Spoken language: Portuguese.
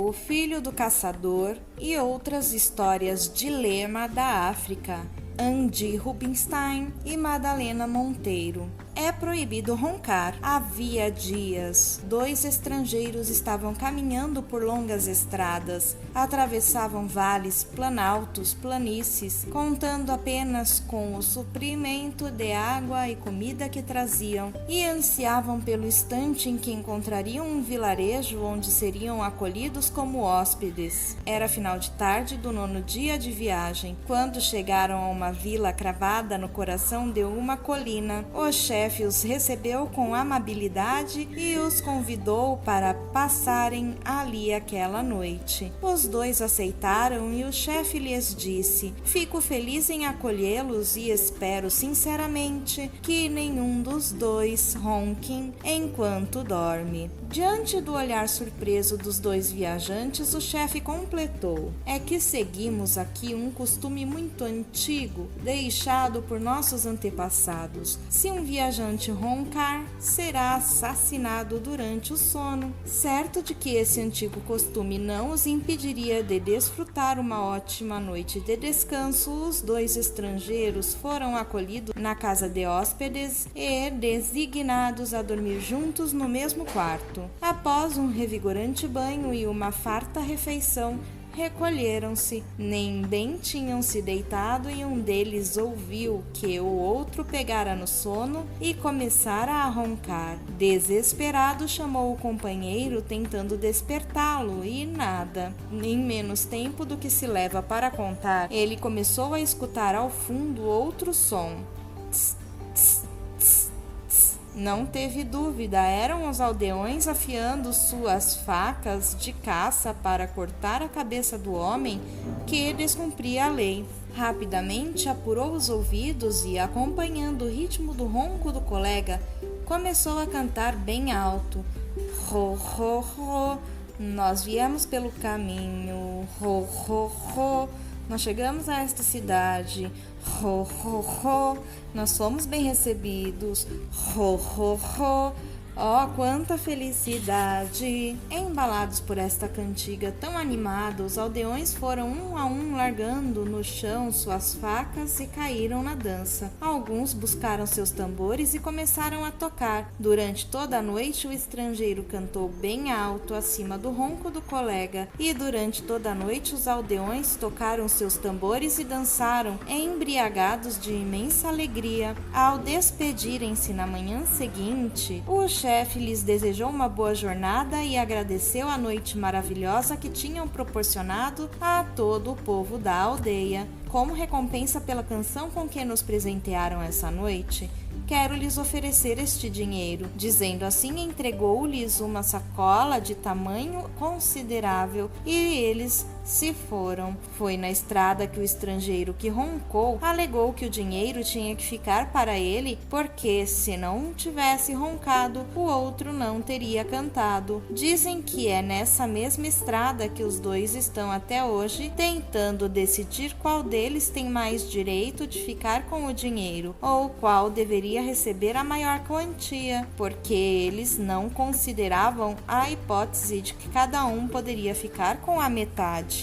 O Filho do Caçador e Outras Histórias de Lema da África, Andy Rubinstein e Madalena Monteiro. É proibido roncar. Havia dias, 2 estrangeiros estavam caminhando por longas estradas, atravessavam vales, planaltos, planícies, contando apenas com o suprimento de água e comida que traziam, e ansiavam pelo instante em que encontrariam um vilarejo onde seriam acolhidos como hóspedes. Era final de tarde do 9º dia de viagem, quando chegaram a uma vila cravada no coração de uma colina. O chefe os recebeu com amabilidade e os convidou para passarem ali aquela noite. Os 2 aceitaram e o chefe lhes disse: "Fico feliz em acolhê-los e espero sinceramente que nenhum dos 2 ronquem enquanto dorme." Diante do olhar surpreso dos 2 viajantes, o chefe completou: "É que seguimos aqui um costume muito antigo, deixado por nossos antepassados. Se um viajante roncar, será assassinado durante o sono." Certo de que esse antigo costume não os impediria de desfrutar uma ótima noite de descanso, os 2 estrangeiros foram acolhidos na casa de hóspedes e designados a dormir juntos no mesmo quarto. Após um revigorante banho e uma farta refeição, recolheram-se. Nem bem tinham se deitado e um deles ouviu que o outro pegara no sono e começara a roncar. Desesperado, chamou o companheiro tentando despertá-lo e nada. Em menos tempo do que se leva para contar, ele começou a escutar ao fundo outro som. Tss, tss. Não teve dúvida, eram os aldeões afiando suas facas de caça para cortar a cabeça do homem que descumpria a lei. Rapidamente apurou os ouvidos e, acompanhando o ritmo do ronco do colega, começou a cantar bem alto: "Ro, ro, ro, nós viemos pelo caminho, ro, ro, ro, nós chegamos a esta cidade, ro, ro, ro, nós fomos bem recebidos, ro, ro, ro, oh, quanta felicidade!" Embalados por esta cantiga tão animada, os aldeões foram um a um largando no chão suas facas e caíram na dança. Alguns buscaram seus tambores e começaram a tocar. Durante toda a noite, o estrangeiro cantou bem alto acima do ronco do colega, e durante toda a noite os aldeões tocaram seus tambores e dançaram, embriagados de imensa alegria. Ao despedirem-se na manhã seguinte, o chefe lhes desejou uma boa jornada e agradeceu a noite maravilhosa que tinham proporcionado a todo o povo da aldeia. Como recompensa pela canção com que nos presentearam essa noite, quero lhes oferecer este dinheiro." Dizendo assim, entregou-lhes uma sacola de tamanho considerável e eles se foram. Foi na estrada que o estrangeiro que roncou alegou que o dinheiro tinha que ficar para ele, porque se não tivesse roncado, o outro não teria cantado. Dizem que é nessa mesma estrada que os 2 estão até hoje, tentando decidir qual deles tem mais direito de ficar com o dinheiro, ou qual deveria receber a maior quantia, porque eles não consideravam a hipótese de que cada um poderia ficar com a metade.